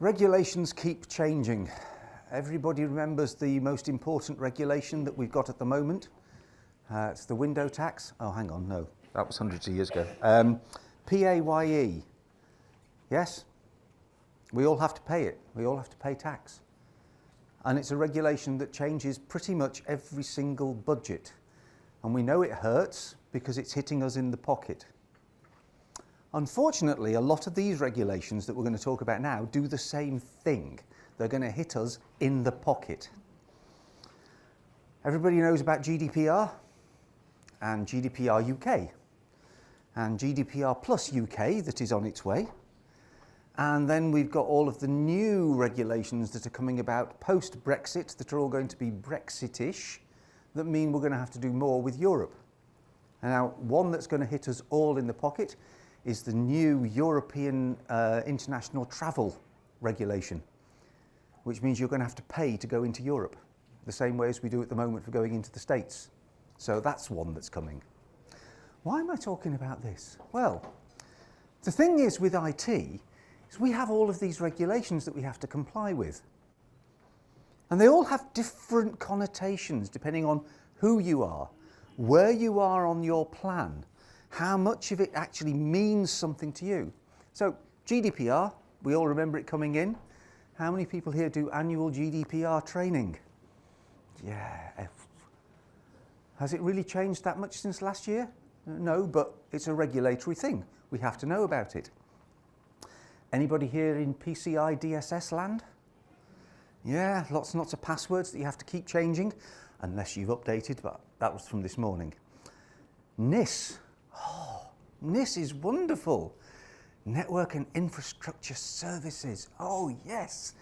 Regulations keep changing. Everybody remembers the most important regulation that we've got at the moment. It's the window tax. Oh, hang on, no, that was hundreds of years ago. PAYE. Yes? We all have to pay it. We all have to pay tax. And it's a regulation that changes pretty much every single budget. And we know it hurts because it's hitting us in the pocket. Unfortunately, a lot of these regulations that we're going to talk about now do the same thing. They're going to hit us in the pocket. Everybody knows about GDPR and GDPR UK and GDPR Plus UK that is on its way. And then we've got all of the new regulations that are coming about post-Brexit that are all going to be Brexitish, that mean we're going to have to do more with Europe. And now, one that's going to hit us all in the pocket is the new European international travel regulation, which means you're going to have to pay to go into Europe, the same way as we do at the moment for going into the States. So that's one that's coming. Why am I talking about this? Well, the thing is with IT, is we have all of these regulations that we have to comply with. And they all have different connotations depending on who you are, where you are on your plan, how much of it actually means something to you. So GDPR, we all remember it coming in. How many people here do annual GDPR training? Yeah. Has it really changed that much since last year? No, but it's a regulatory thing. We have to know about it. Anybody here in PCI DSS land? Yeah, lots and lots of passwords that you have to keep changing, unless you've updated, but that was from this morning. NIS. Oh, NIS is wonderful. Network and Infrastructure Services. Oh, yes.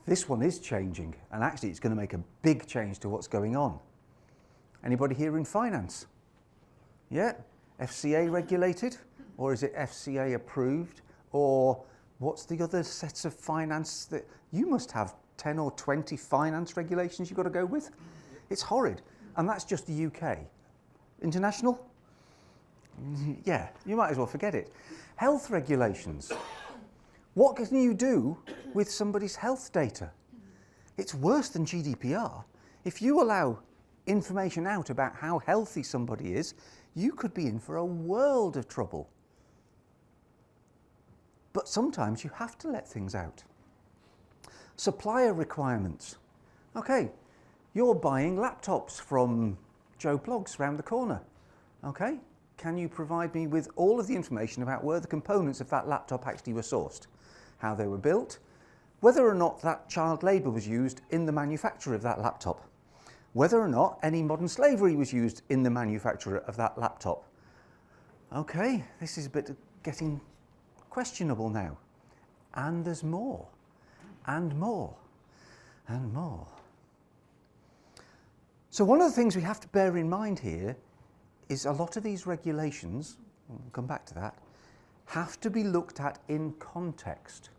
This one is changing, and actually it's going to make a big change to what's going on. Anybody here in finance? Yeah? FCA regulated? Or is it FCA approved? Or what's the other sets of finance that you must have 10 or 20 finance regulations you've got to go with? It's horrid. And that's just the UK. International? Yeah, you might as well forget it. Health regulations. What can you do with somebody's health data? It's worse than GDPR. If you allow information out about how healthy somebody is, you could be in for a world of trouble. But sometimes you have to let things out. Supplier requirements. Okay, you're buying laptops from Joe Bloggs round the corner. Okay, can you provide me with all of the information about where the components of that laptop actually were sourced, how they were built, whether or not that child labour was used in the manufacture of that laptop, whether or not any modern slavery was used in the manufacture of that laptop. Okay, this is a bit getting questionable now. And there's more, and more, and more. So one of the things we have to bear in mind here is a lot of these regulations, we'll come back to that, have to be looked at in context.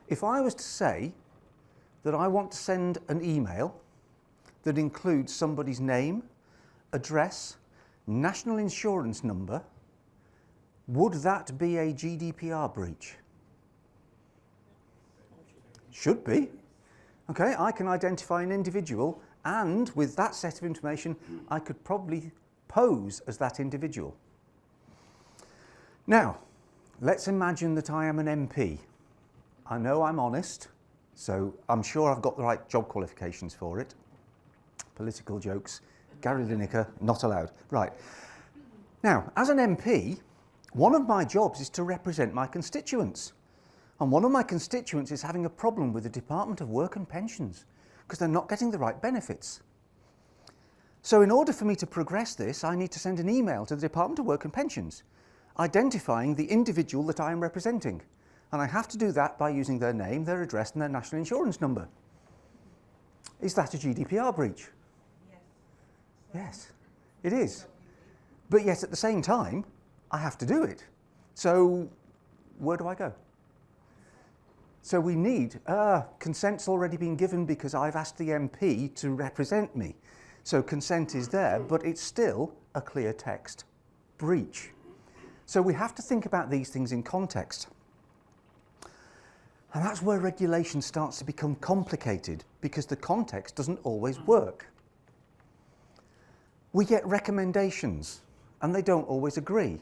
If I was to say that I want to send an email that includes somebody's name, address, national insurance number, would that be a GDPR breach? Should be. Okay, I can identify an individual, and with that set of information, I could probably pose as that individual. Now, let's imagine that I am an MP. I know I'm honest, so I'm sure I've got the right job qualifications for it. Political jokes. Gary Lineker, not allowed. Right. Now, as an MP, one of my jobs is to represent my constituents. And one of my constituents is having a problem with the Department of Work and Pensions because they're not getting the right benefits. So in order for me to progress this, I need to send an email to the Department of Work and Pensions identifying the individual that I am representing. And I have to do that by using their name, their address and their national insurance number. Is that a GDPR breach? Yes. Yes, it is. But yet at the same time, I have to do it. So where do I go? So we need, consent's already been given because I've asked the MP to represent me. So consent is there, but it's still a clear text breach. So we have to think about these things in context. And that's where regulation starts to become complicated because the context doesn't always work. We get recommendations and they don't always agree.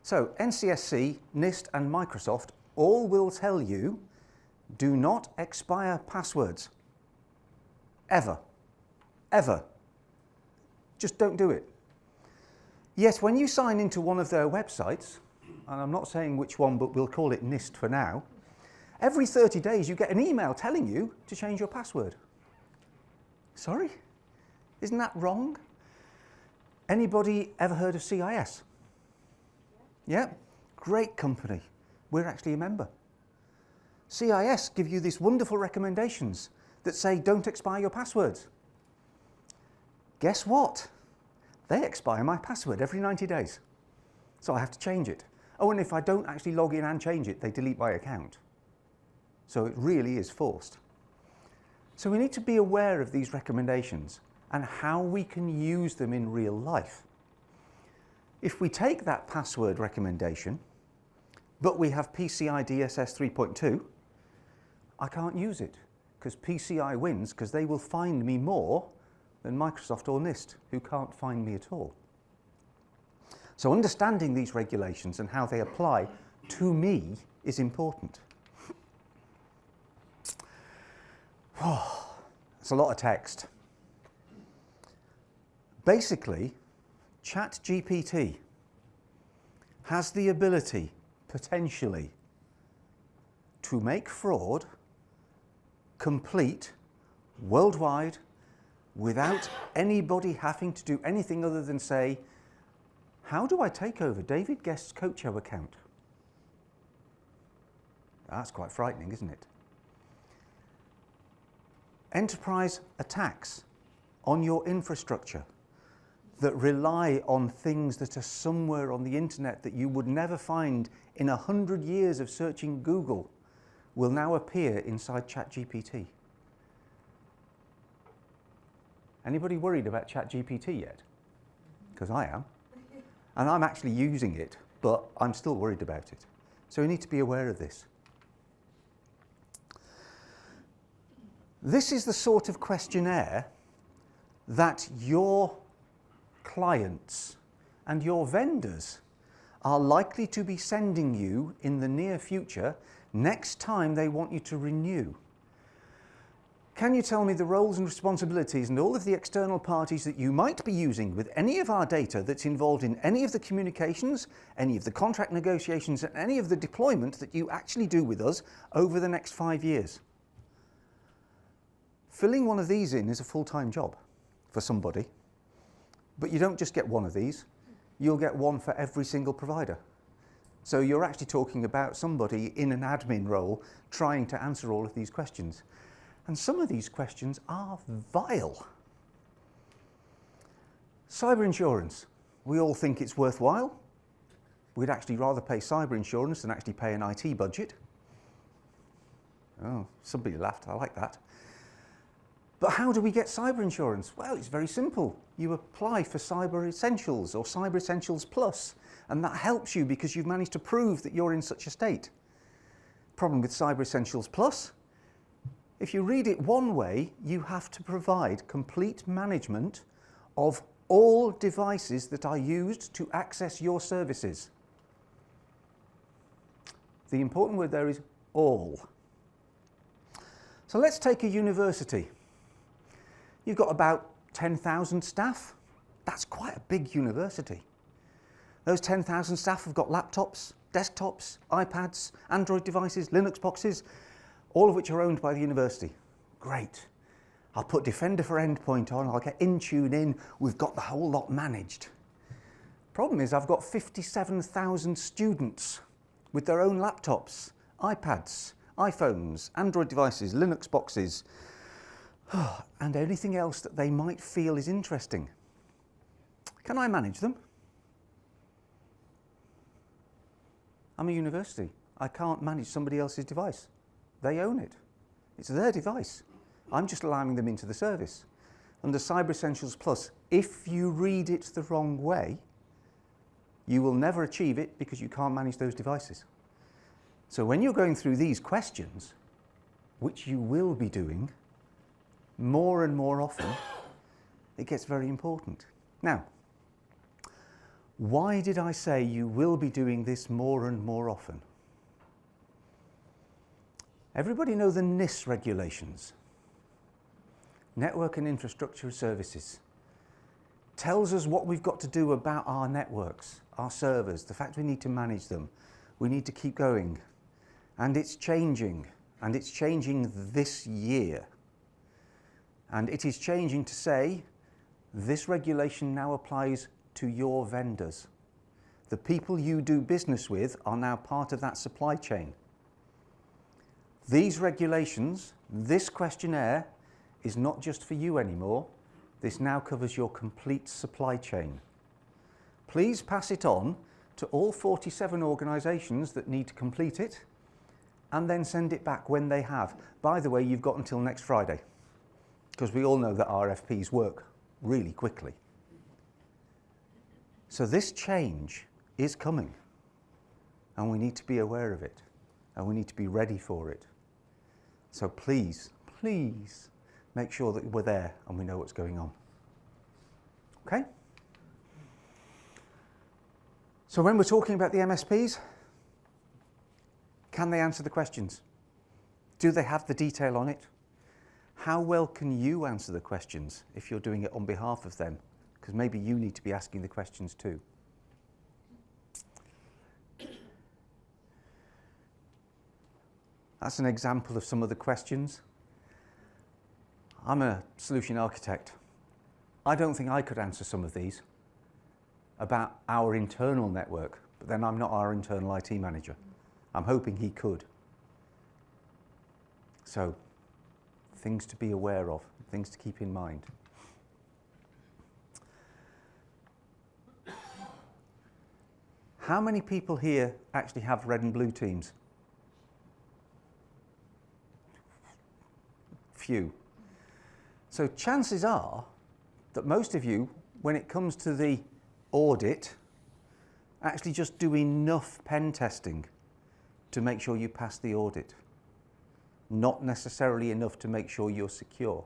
So NCSC, NIST and Microsoft all will tell you, do not expire passwords. Ever. Ever. Just don't do it. Yet when you sign into one of their websites, and I'm not saying which one, but we'll call it NIST for now, every 30 days you get an email telling you to change your password. Sorry? Isn't that wrong? Anybody ever heard of CIS? Yeah? Great company. We're actually a member. CIS give you these wonderful recommendations that say don't expire your passwords. Guess what? They expire my password every 90 days. So I have to change it. Oh, and if I don't actually log in and change it, they delete my account. So it really is forced. So we need to be aware of these recommendations and how we can use them in real life. If we take that password recommendation, but we have PCI DSS 3.2, I can't use it because PCI wins because they will find me more than Microsoft or NIST, who can't find me at all. So understanding these regulations and how they apply to me is important. Oh, it's a lot of text. Basically, ChatGPT has the ability, potentially, to make fraud complete worldwide without anybody having to do anything other than say, how do I take over David Guest's Kocho account? That's quite frightening, isn't it? Enterprise attacks on your infrastructure that rely on things that are somewhere on the internet that you would never find in 100 years of searching Google will now appear inside ChatGPT. Anybody worried about ChatGPT yet? Because I am. And I'm actually using it, but I'm still worried about it. So we need to be aware of this. This is the sort of questionnaire that your clients and your vendors are likely to be sending you in the near future next time they want you to renew. Can you tell me the roles and responsibilities and all of the external parties that you might be using with any of our data that's involved in any of the communications, any of the contract negotiations, and any of the deployment that you actually do with us over the next 5 years? Filling one of these in is a full-time job for somebody, but you don't just get one of these, you'll get one for every single provider. So you're actually talking about somebody in an admin role trying to answer all of these questions. And some of these questions are vile. Cyber insurance. We all think it's worthwhile. We'd actually rather pay cyber insurance than actually pay an IT budget. Oh, somebody laughed, I like that. But how do we get cyber insurance? Well, it's very simple. You apply for Cyber Essentials or Cyber Essentials Plus, and that helps you because you've managed to prove that you're in such a state. Problem with Cyber Essentials Plus, if you read it one way, you have to provide complete management of all devices that are used to access your services. The important word there is all. So let's take a university. You've got about 10,000 staff. That's quite a big university. Those 10,000 staff have got laptops, desktops, iPads, Android devices, Linux boxes, all of which are owned by the university. Great. I'll put Defender for Endpoint on, I'll get Intune in, we've got the whole lot managed. Problem is I've got 57,000 students with their own laptops, iPads, iPhones, Android devices, Linux boxes, and anything else that they might feel is interesting. Can I manage them? I'm a university. I can't manage somebody else's device. They own it. It's their device. I'm just allowing them into the service. Under Cyber Essentials Plus, if you read it the wrong way, you will never achieve it because you can't manage those devices. So when you're going through these questions, which you will be doing more and more often, it gets very important. Now, why did I say you will be doing this more and more often? Everybody know the NIS regulations, Network and Infrastructure Services. Tells us what we've got to do about our networks, our servers, the fact we need to manage them. We need to keep going. And it's changing this year. And it is changing to say, this regulation now applies to your vendors. The people you do business with are now part of that supply chain. These regulations, this questionnaire, is not just for you anymore. This now covers your complete supply chain. Please pass it on to all 47 organisations that need to complete it, and then send it back when they have. By the way, you've got until next Friday, because we all know that RFPs work really quickly. So this change is coming, and we need to be aware of it, and we need to be ready for it. So please, please make sure that we're there and we know what's going on. Okay? So when we're talking about the MSPs, can they answer the questions? Do they have the detail on it? How well can you answer the questions if you're doing it on behalf of them? Because maybe you need to be asking the questions too. That's an example of some of the questions. I'm a solution architect. I don't think I could answer some of these about our internal network, but then I'm not our internal IT manager. I'm hoping he could. So, things to be aware of, things to keep in mind. How many people here actually have red and blue teams? Few. So chances are that most of you, when it comes to the audit, actually just do enough pen testing to make sure you pass the audit. Not necessarily enough to make sure you're secure.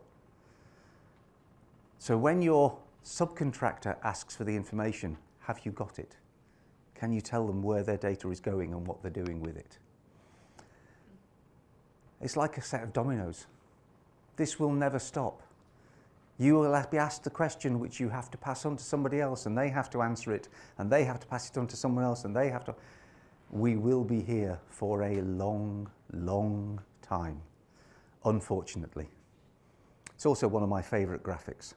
So when your subcontractor asks for the information, have you got it? Can you tell them where their data is going and what they're doing with it? It's like a set of dominoes. This will never stop. You will be asked the question which you have to pass on to somebody else, and they have to answer it, and they have to pass it on to someone else, and they have to... We will be here for a long, long time, unfortunately. It's also one of my favourite graphics,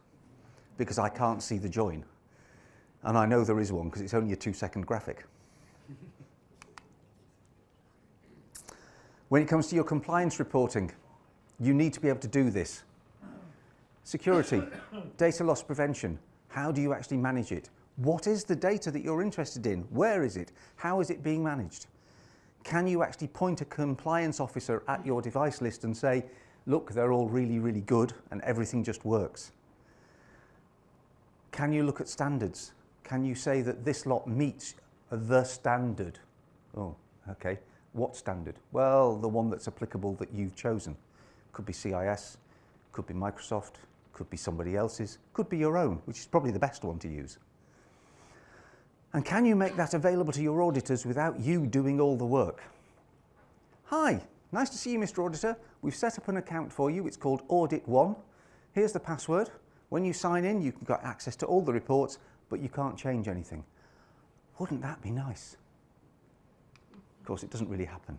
because I can't see the join. And I know there is one, because it's only a 2-second graphic. When it comes to your compliance reporting, you need to be able to do this. Security, data loss prevention, how do you actually manage it? What is the data that you're interested in? Where is it? How is it being managed? Can you actually point a compliance officer at your device list and say, look, they're all really, really good and everything just works? Can you look at standards? Can you say that this lot meets the standard? Oh, okay. What standard? Well, the one that's applicable that you've chosen. Could be CIS, could be Microsoft, could be somebody else's, could be your own, which is probably the best one to use. And can you make that available to your auditors without you doing all the work? Hi, nice to see you, Mr. Auditor. We've set up an account for you. It's called Audit One. Here's the password. When you sign in, you've got access to all the reports, but you can't change anything. Wouldn't that be nice? Of course, it doesn't really happen.